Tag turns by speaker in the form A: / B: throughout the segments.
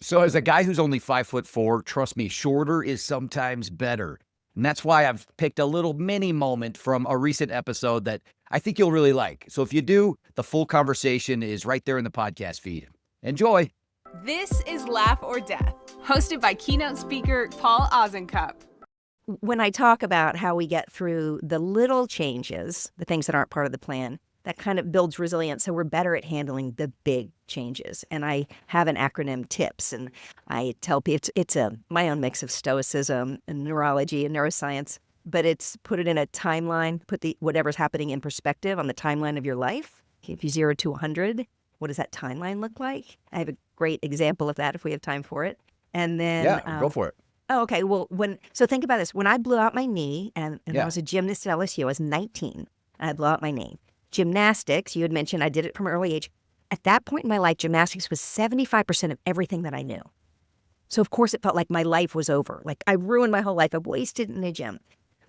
A: So as a guy who's only 5'4", trust me, shorter is sometimes better. And that's why I've picked a little mini moment from a recent episode that I think you'll really like. So if you do, the full conversation is right there in the podcast feed. Enjoy.
B: This is Laugh or Death, hosted by keynote speaker Paul Ozenkup.
C: When I talk about how we get through the little changes, the things that aren't part of the plan, that kind of builds resilience, so we're better at handling the big changes. And I have an acronym, TIPS, and I tell people it's my own mix of stoicism and neurology and neuroscience, but it's put it in a timeline, put whatever's happening in perspective on the timeline of your life. If you 0 to 100, what does that timeline look like? I have a great example of that if we have time for it. And then
A: go for it.
C: Oh, okay. Well, so think about this. When I blew out my knee, and I
A: Yeah.
C: was a gymnast at LSU, I was 19, and I blew out my knee. Gymnastics, you had mentioned I did it from an early age. At that point in my life, gymnastics was 75% of everything that I knew. So, of course, it felt like my life was over. Like I ruined my whole life. I wasted it in a gym.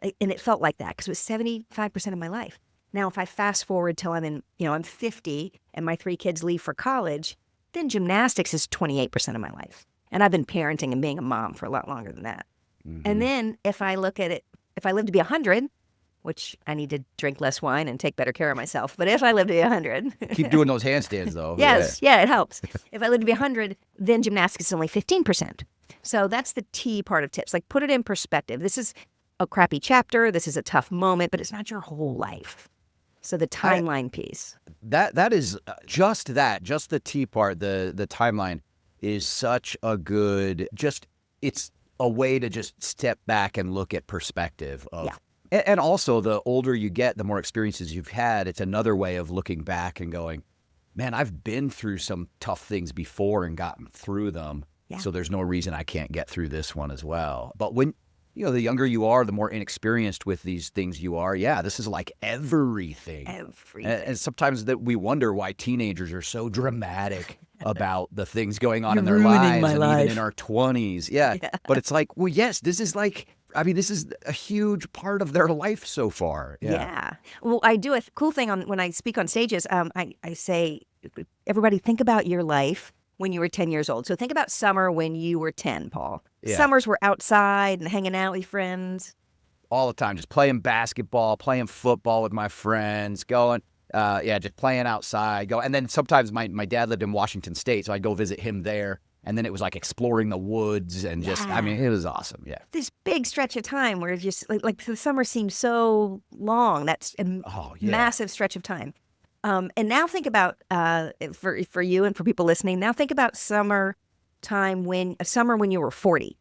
C: And it felt like that because it was 75% of my life. Now, if I fast forward till I'm 50 and my 3 kids leave for college, then gymnastics is 28% of my life. And I've been parenting and being a mom for a lot longer than that.
A: Mm-hmm.
C: And then if I look at it, if I live to be 100, which I need to drink less wine and take better care of myself, but if I live to be 100.
A: Keep doing those handstands, though.
C: Yes, yeah, it helps. If I live to be 100, then gymnastics is only 15%. So that's the T part of TIPS. Like, put it in perspective. This is a crappy chapter. This is a tough moment, but it's not your whole life. So the timeline piece.
A: That is just the T part, the timeline is such a good, it's a way to just step back and look at perspective of.
C: Yeah.
A: And also, the older you get, the more experiences you've had, it's another way of looking back and going, man, I've been through some tough things before and gotten through them.
C: Yeah.
A: So there's no reason I can't get through this one as well. But when, the younger you are, the more inexperienced with these things you are. Yeah, this is like everything. And sometimes that we wonder why teenagers are so dramatic about the things going on in their lives and even in our 20s. Yeah. But it's like, well, yes, this is a huge part of their life so far.
C: Yeah. Well, I do a cool thing when I speak on stages. I say, everybody think about your life when you were 10 years old. So think about summer when you were 10, Paul.
A: Yeah.
C: Summers were outside and hanging out with friends.
A: All the time, just playing basketball, playing football with my friends, going, just playing outside. And then sometimes my dad lived in Washington State, so I'd go visit him there. And then it was like exploring the woods and it was awesome. Yeah.
C: This big stretch of time where just like the summer seems so long. That's a massive stretch of time. And now think about, for you and for people listening, now think about summer when you were 40.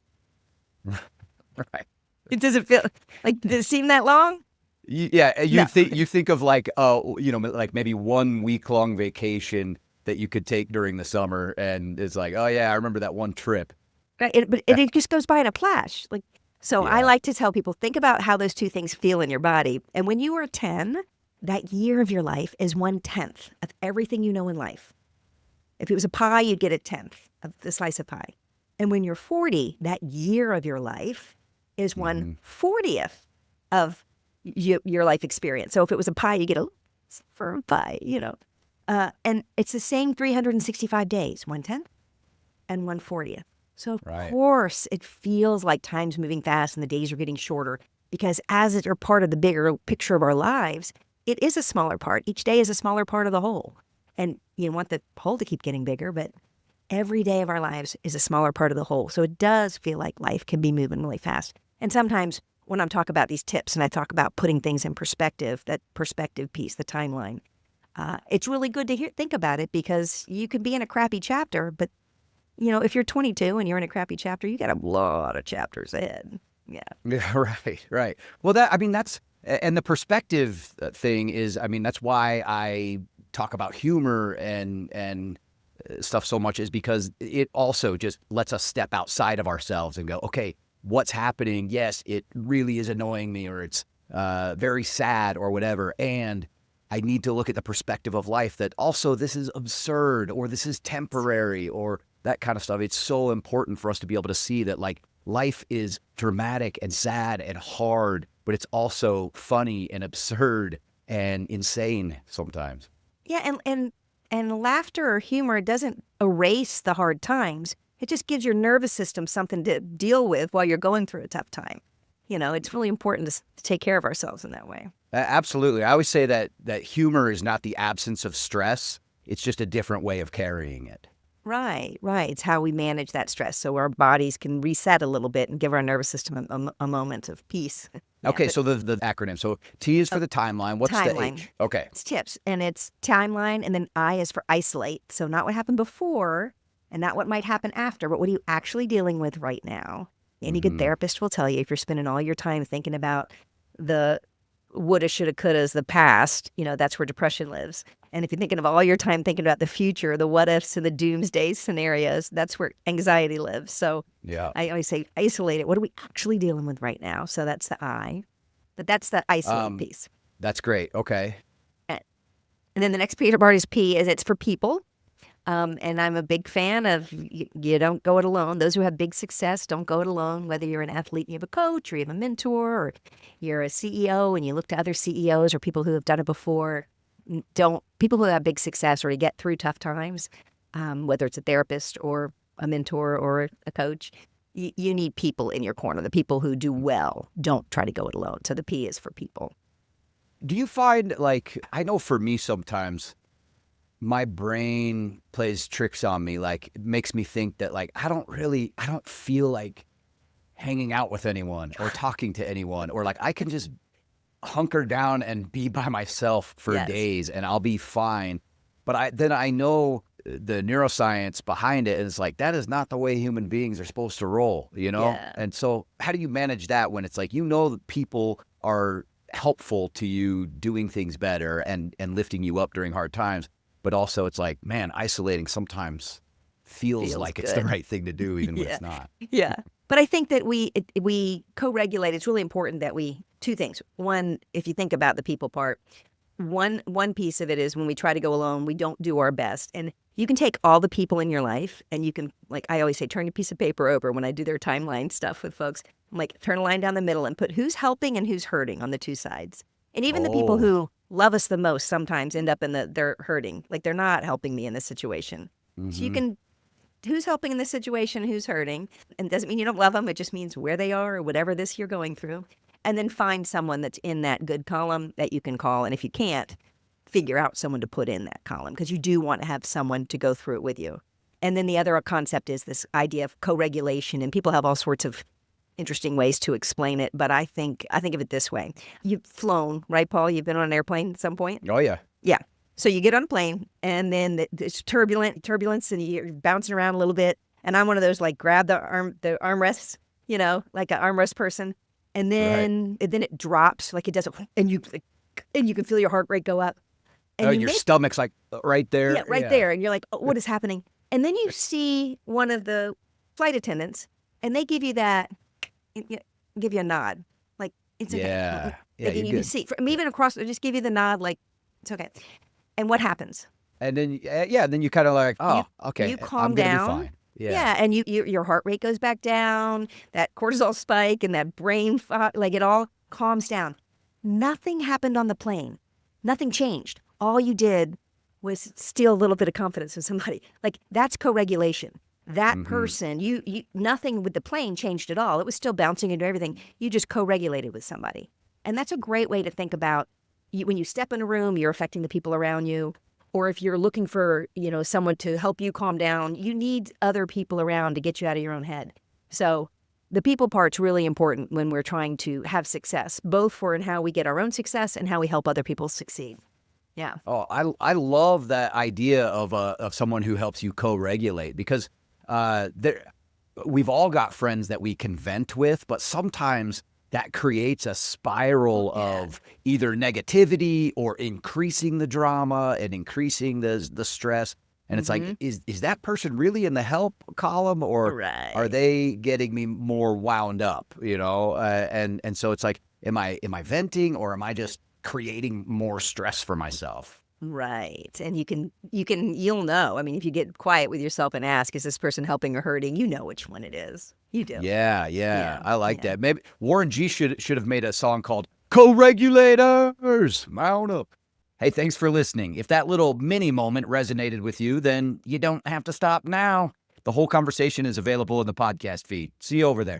A: Right.
C: Does it feel like, does it seem that long?
A: Yeah. You think of like, like maybe 1 week-long vacation that you could take during the summer. And it's like, oh yeah, I remember that one trip.
C: Right. It just goes by in a flash. I like to tell people, think about how those two things feel in your body. And when you were 10, that year of your life is 1/10 of everything you know in life. If it was a pie, you'd get 1/10 of the slice of pie. And when you're 40, that year of your life is 1/40th of your life experience. So if it was a pie, you get a firm pie, and it's the same 365 days, 1/10 and 1/40th. So of course it feels like time's moving fast and the days are getting shorter because as it are part of the bigger picture of our lives, it is a smaller part. Each day is a smaller part of the whole. And you want the whole to keep getting bigger, but every day of our lives is a smaller part of the whole. So it does feel like life can be moving really fast. And sometimes when I'm talking about these tips and I talk about putting things in perspective, that perspective piece, the timeline, it's really good to think about it because you could be in a crappy chapter, but if you're 22 and you're in a crappy chapter, you got a lot of chapters ahead. Yeah.
A: Right. Well, that's, and the perspective thing is, that's why I talk about humor and stuff so much is because it also just lets us step outside of ourselves and go, okay, what's happening? Yes, it really is annoying me or it's very sad or whatever. And I need to look at the perspective of life that also this is absurd or this is temporary or that kind of stuff. It's so important for us to be able to see that like life is dramatic and sad and hard, but it's also funny and absurd and insane sometimes.
C: Yeah, and laughter or humor doesn't erase the hard times, It just gives your nervous system something to deal with while you're going through a tough time. It's really important to take care of ourselves in that way.
A: Absolutely. I always say that humor is not the absence of stress. It's just a different way of carrying it.
C: Right. It's how we manage that stress so our bodies can reset a little bit and give our nervous system a moment of peace.
A: Okay, so the acronym. So T is for the timeline. What's
C: timeline.
A: the H? Okay.
C: It's tips, and it's timeline, and then I is for isolate. So not what happened before and not what might happen after, but what are you actually dealing with right now? Any good therapist will tell you if you're spending all your time thinking about the woulda, shoulda, couldas, the past, that's where depression lives. And if you're thinking of all your time thinking about the future, the what ifs and the doomsday scenarios, that's where anxiety lives. So
A: Yeah.
C: I always say isolate it. What are we actually dealing with right now? So that's the I. But that's the isolate piece.
A: That's great. Okay.
C: And then the next part is P, is it's for people. And I'm a big fan of you don't go it alone. Those who have big success don't go it alone, whether you're an athlete and you have a coach or you have a mentor or you're a CEO and you look to other CEOs or people who have done it before. People who have big success or you get through tough times, whether it's a therapist or a mentor or a coach, you need people in your corner. The people who do well don't try to go it alone. So the P is for people.
A: Do you find, I know for me sometimes my brain plays tricks on me, it makes me think that, I don't feel like hanging out with anyone or talking to anyone, or I can just hunker down and be by myself for days and I'll be fine. But I know the neuroscience behind it, and it's that is not the way human beings are supposed to roll,
C: Yeah.
A: And so how do you manage that when it's that people are helpful to you doing things better and lifting you up during hard times, but also it's man, isolating sometimes feels like it's the right thing to do even when it's not.
C: Yeah. But I think that we co-regulate. It's really important that two things. One, if you think about the people part, one piece of it is when we try to go alone, we don't do our best. And you can take all the people in your life and you can, I always say, turn a piece of paper over when I do their timeline stuff with folks. I'm turn a line down the middle and put who's helping and who's hurting on the two sides. And even the people who love us the most sometimes end up they're hurting. They're not helping me in this situation.
A: Mm-hmm.
C: So you can, who's helping in this situation, who's hurting. And it doesn't mean you don't love them. It just means where they are or whatever you're going through. And then find someone that's in that good column that you can call. And if you can't, figure out someone to put in that column, because you do want to have someone to go through it with you. And then the other concept is this idea of co-regulation. And people have all sorts of interesting ways to explain it. But I think of it this way. You've flown, right, Paul? You've been on an airplane at some point?
A: Oh, yeah.
C: Yeah. So you get on a plane and then it's turbulence and you're bouncing around a little bit. And I'm one of those grab the armrests, like an armrest person. And then it drops, it does, and you can feel your heart rate go up. And
A: your stomach's right there.
C: Yeah, right there. And you're oh, what is happening? And then you see one of the flight attendants and they give you give you a nod. It's okay.
A: Yeah.
C: They give you a seat. Even across, they just give you the nod, it's okay. And what happens?
A: And then, then you kind of okay.
C: You calm
A: I'm gonna
C: down.
A: Be fine. Yeah.
C: And your heart rate goes back down, that cortisol spike and that brain fog, it all calms down. Nothing happened on the plane. Nothing changed. All you did was steal a little bit of confidence from somebody. That's co-regulation. That person, you nothing with the plane changed at all. It was still bouncing into everything. You just co-regulated with somebody. And that's a great way to think about when you step in a room, you're affecting the people around you. Or if you're looking for, someone to help you calm down, you need other people around to get you out of your own head. So the people part's really important when we're trying to have success, both for and how we get our own success and how we help other people succeed. Yeah.
A: Oh, I love that idea of someone who helps you co-regulate, because we've all got friends that we can vent with, but sometimes that creates a spiral of either negativity or increasing the drama and increasing the stress. And it's is that person really in the help column, or are they getting me more wound up, and so it's am I venting, or am I just creating more stress for myself?
C: Right. And you'll know. I mean, if you get quiet with yourself and ask, is this person helping or hurting? You know which one it is. You do.
A: Yeah. I like that. Maybe Warren G should have made a song called Co-Regulators. Mount up. Hey, thanks for listening. If that little mini moment resonated with you, then you don't have to stop now. The whole conversation is available in the podcast feed. See you over there.